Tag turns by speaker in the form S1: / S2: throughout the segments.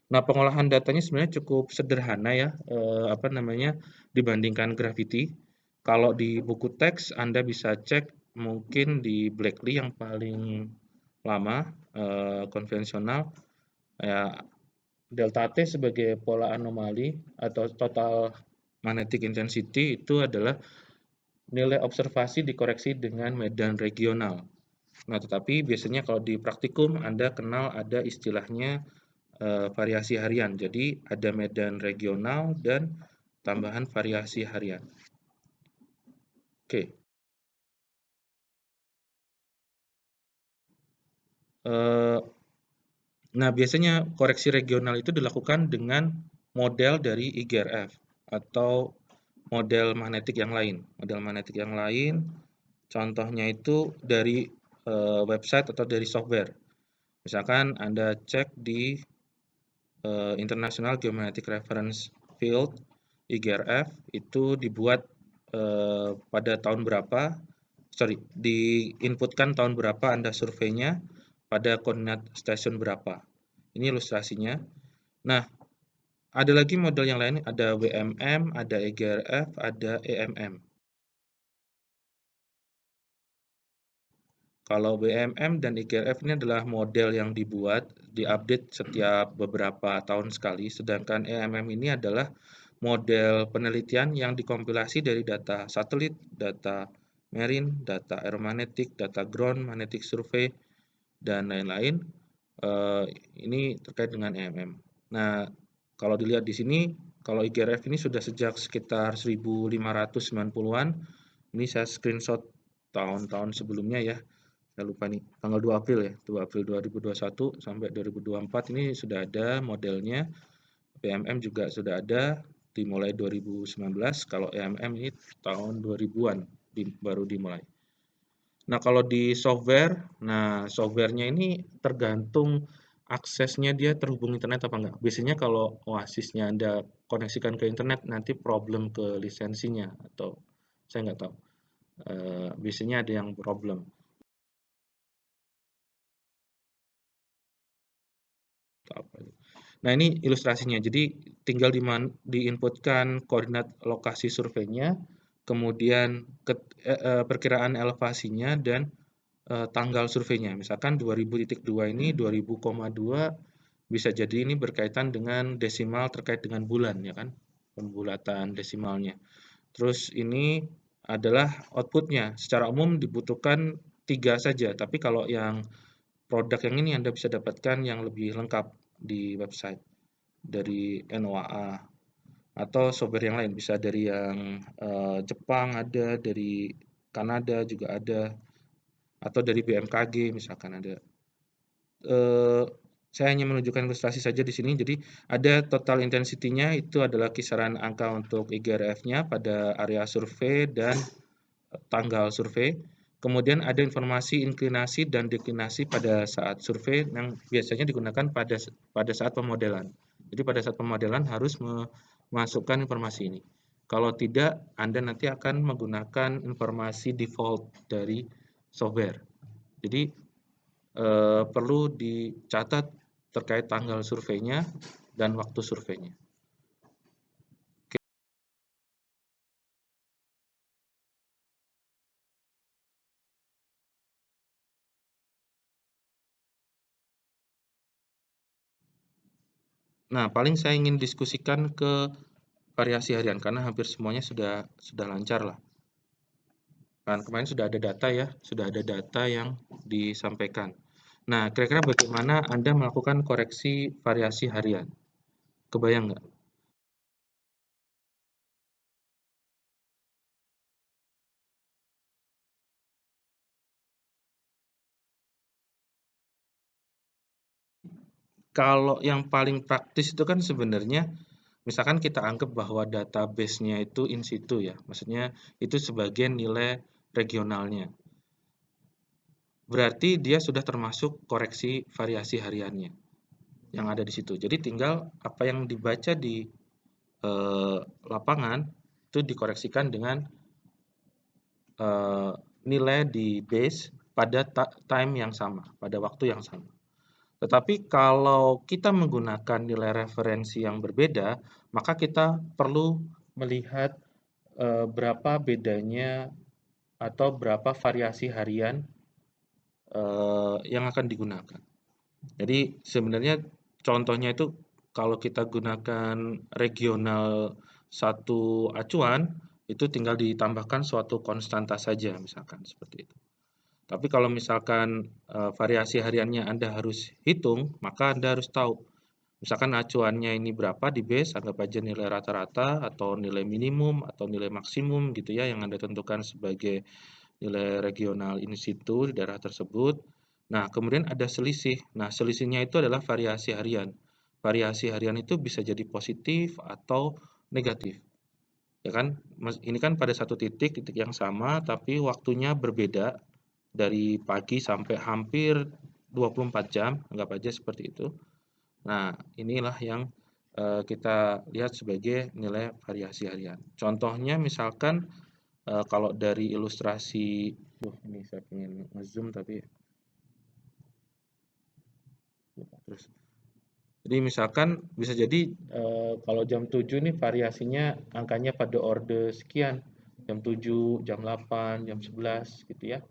S1: Nah, pengolahan datanya sebenarnya cukup sederhana ya, dibandingkan Gravity. Kalau di buku teks Anda bisa cek mungkin di Blakely yang paling lama, konvensional, ya delta T sebagai pola anomali atau total magnetic intensity itu adalah nilai observasi dikoreksi dengan medan regional. Nah, tetapi biasanya kalau di praktikum Anda kenal ada istilahnya variasi harian. Jadi ada medan regional dan tambahan variasi harian. Oke. Eh, Nah, biasanya koreksi regional itu dilakukan dengan model dari IGRF atau model magnetik yang lain. Model magnetik yang lain, contohnya itu dari website atau dari software. Misalkan Anda cek di International Geomagnetic Reference Field (IGRF) itu dibuat pada tahun berapa, diinputkan tahun berapa Anda surveinya pada koordinat stasiun berapa. Ini ilustrasinya. Nah, ada lagi model yang lain, ada WMM, ada EGRF, ada EMM. Kalau WMM dan EGRF ini adalah model yang dibuat, diupdate setiap beberapa tahun sekali, sedangkan EMM ini adalah model penelitian yang dikompilasi dari data satelit, data marine, data aeromagnetik, data ground magnetic survey, dan lain-lain. Ini terkait dengan EMM. Nah, kalau dilihat di sini, kalau IGRF ini sudah sejak sekitar 1590-an. Ini saya screenshot tahun-tahun sebelumnya ya. Saya lupa nih, tanggal 2 April ya, 2 April 2021 sampai 2024 ini sudah ada modelnya. PMM juga sudah ada dimulai 2019, kalau EMM ini tahun 2000-an baru dimulai. Nah, kalau di software, softwarenya ini tergantung aksesnya dia terhubung internet apa enggak. Biasanya kalau Oasisnya Anda koneksikan ke internet, nanti problem ke lisensinya atau saya nggak tahu. Biasanya ada yang problem. Nah, ini ilustrasinya. Jadi tinggal diinputkan koordinat lokasi surveinya, kemudian perkiraan elevasinya dan tanggal surveinya. Misalkan 2000.2 ini 2000,2 bisa jadi ini berkaitan dengan desimal terkait dengan bulan ya kan, pembulatan desimalnya. Terus ini adalah outputnya. Secara umum dibutuhkan 3 saja, tapi kalau yang produk yang ini Anda bisa dapatkan yang lebih lengkap di website dari NOAA atau software yang lain, bisa dari yang Jepang ada, dari Kanada juga ada, atau dari BMKG misalkan ada. Saya hanya menunjukkan ilustrasi saja di sini. Jadi ada total intensity-nya itu adalah kisaran angka untuk IGRF-nya pada area survei dan tanggal survei. Kemudian ada informasi inklinasi dan deklinasi pada saat survei yang biasanya digunakan pada saat pemodelan. Jadi pada saat pemodelan harus memasukkan informasi ini. Kalau tidak, Anda nanti akan menggunakan informasi default dari software. Jadi perlu dicatat terkait tanggal surveinya dan waktu surveinya. Nah, paling saya ingin diskusikan ke variasi harian karena hampir semuanya sudah lancar lah. Kan kemarin sudah ada data ya, sudah ada data yang disampaikan. Nah, kira-kira bagaimana Anda melakukan koreksi variasi harian? Kebayang nggak? Kalau yang paling praktis itu kan sebenarnya, misalkan kita anggap bahwa database-nya itu in situ ya, maksudnya itu sebagian nilai regionalnya. Berarti dia sudah termasuk koreksi variasi hariannya yang ada di situ. Jadi tinggal apa yang dibaca di eh, lapangan itu dikoreksikan dengan nilai di base pada time yang sama, pada waktu yang sama. Tetapi kalau kita menggunakan nilai referensi yang berbeda, maka kita perlu melihat berapa bedanya atau berapa variasi harian yang akan digunakan. Jadi sebenarnya contohnya itu kalau kita gunakan regional satu acuan, itu tinggal ditambahkan suatu konstanta saja misalkan seperti itu. Tapi kalau misalkan variasi hariannya Anda harus hitung, maka Anda harus tahu misalkan acuannya ini berapa di base, anggap aja nilai rata-rata atau nilai minimum atau nilai maksimum gitu ya yang Anda tentukan sebagai nilai regional in situ di daerah tersebut. Nah, kemudian ada selisih. Nah, selisihnya itu adalah variasi harian. Variasi harian itu bisa jadi positif atau negatif. Ya kan? Ini kan pada satu titik yang sama tapi waktunya berbeda dari pagi sampai hampir 24 jam, anggap aja seperti itu. Nah, inilah yang kita lihat sebagai nilai variasi harian. Contohnya misalkan kalau dari ilustrasi, ini saya pengen nge-zoom tapi lupa terus. Jadi misalkan bisa jadi kalau jam 7 nih variasinya angkanya pada orde sekian, jam 7, jam 8, jam 11 gitu ya.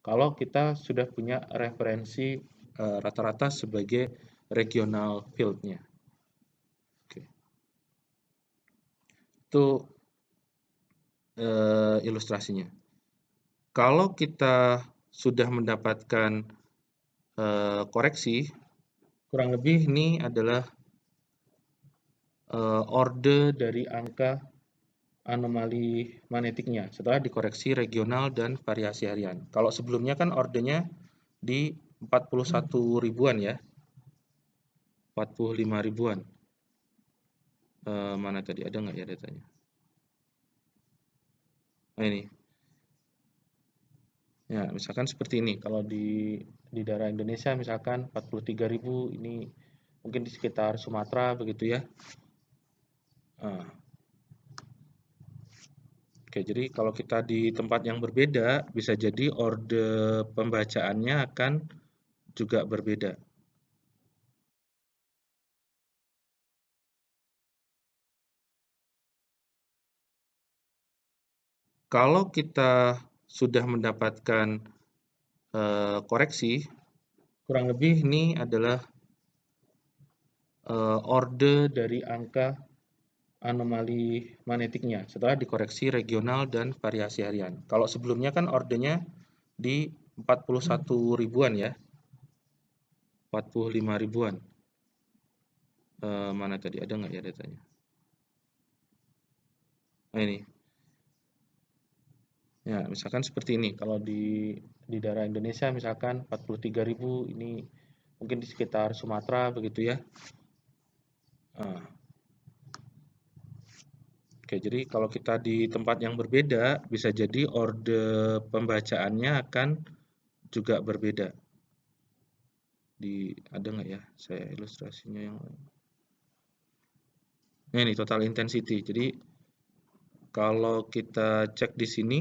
S1: Kalau kita sudah punya referensi rata-rata sebagai regional field-nya. Oke. Itu ilustrasinya. Kalau kita sudah mendapatkan koreksi, kurang lebih ini adalah orde dari angka anomali magnetiknya setelah dikoreksi regional dan variasi harian. Kalau sebelumnya kan ordenya di 41 ribuan ya, 45 ribuan. Mana tadi, ada nggak ya datanya? Nah ini, ya misalkan seperti ini. Kalau di daerah Indonesia misalkan 43.000, ini mungkin di sekitar Sumatera begitu ya. Nah, oke, jadi kalau kita di tempat yang berbeda, bisa jadi orde pembacaannya akan juga berbeda. Kalau kita sudah mendapatkan koreksi, kurang lebih ini adalah orde dari angka anomali magnetiknya setelah dikoreksi regional dan variasi harian. Kalau sebelumnya kan ordenya di 41 ribuan ya, 45 ribuan. Mana tadi, ada nggak ya datanya? Nah ini, ya misalkan seperti ini. Kalau di daerah Indonesia misalkan 43.000, ini mungkin di sekitar Sumatera begitu ya. Nah, oke, jadi kalau kita di tempat yang berbeda, bisa jadi orde pembacaannya akan juga berbeda. Ada nggak ya saya ilustrasinya yang lain? Nah ini total intensity. Jadi kalau kita cek di sini,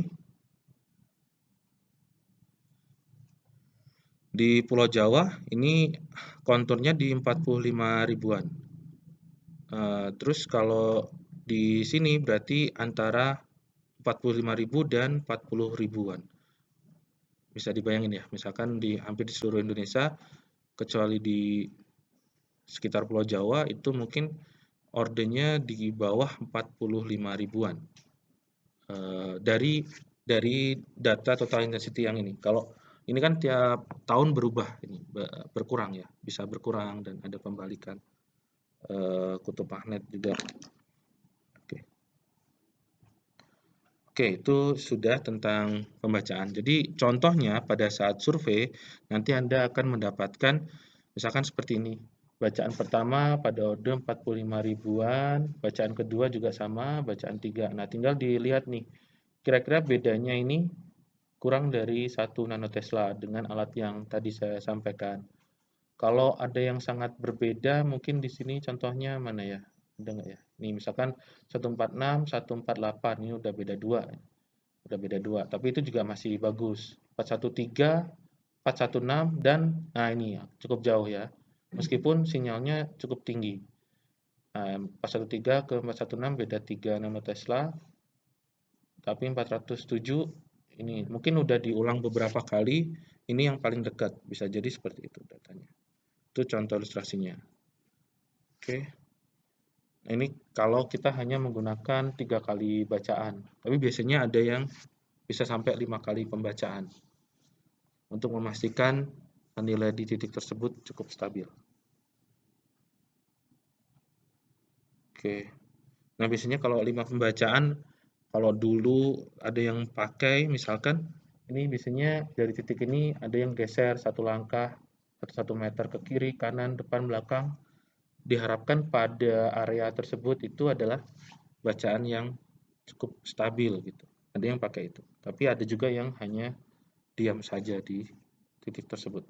S1: di Pulau Jawa ini konturnya di 45 ribuan. Terus kalau di sini berarti antara 45.000 dan 40 ribuan. Bisa dibayangin ya, misalkan di hampir di seluruh Indonesia, kecuali di sekitar Pulau Jawa, itu mungkin ordenya di bawah 45 ribuan. Dari data total intensity yang ini. Kalau ini kan tiap tahun berubah, ini berkurang ya, bisa berkurang dan ada pembalikan kutub magnet juga. Oke. Oke, itu sudah tentang pembacaan. Jadi contohnya pada saat survei, nanti Anda akan mendapatkan misalkan seperti ini. Bacaan pertama pada orde 45 ribuan, bacaan kedua juga sama, bacaan tiga. Nah, tinggal dilihat nih, kira-kira bedanya ini kurang dari 1 nanotesla dengan alat yang tadi saya sampaikan. Kalau ada yang sangat berbeda, mungkin di sini contohnya mana ya? Ada nggak ya? Nih misalkan 146, 148, ini udah beda 2. Udah beda 2, tapi itu juga masih bagus. 413, 416, dan nah ini ya, cukup jauh ya. meskipun sinyalnya cukup tinggi. 413 ke 416 beda 3 nanoteslா, tapi 407 ini mungkin udah diulang beberapa kali, ini yang paling dekat, bisa jadi seperti itu datanya. Itu contoh ilustrasinya. Oke. Nah, ini kalau kita hanya menggunakan 3 kali bacaan, tapi biasanya ada yang bisa sampai 5 kali pembacaan untuk memastikan nilai di titik tersebut cukup stabil. Oke. Nah, biasanya kalau 5 pembacaan, kalau dulu ada yang pakai, misalkan ini biasanya dari titik ini ada yang geser 1 langkah atau 1 meter ke kiri, kanan, depan, belakang. Diharapkan pada area tersebut itu adalah bacaan yang cukup stabil gitu. Ada yang pakai itu. Tapi ada juga yang hanya diam saja di titik tersebut.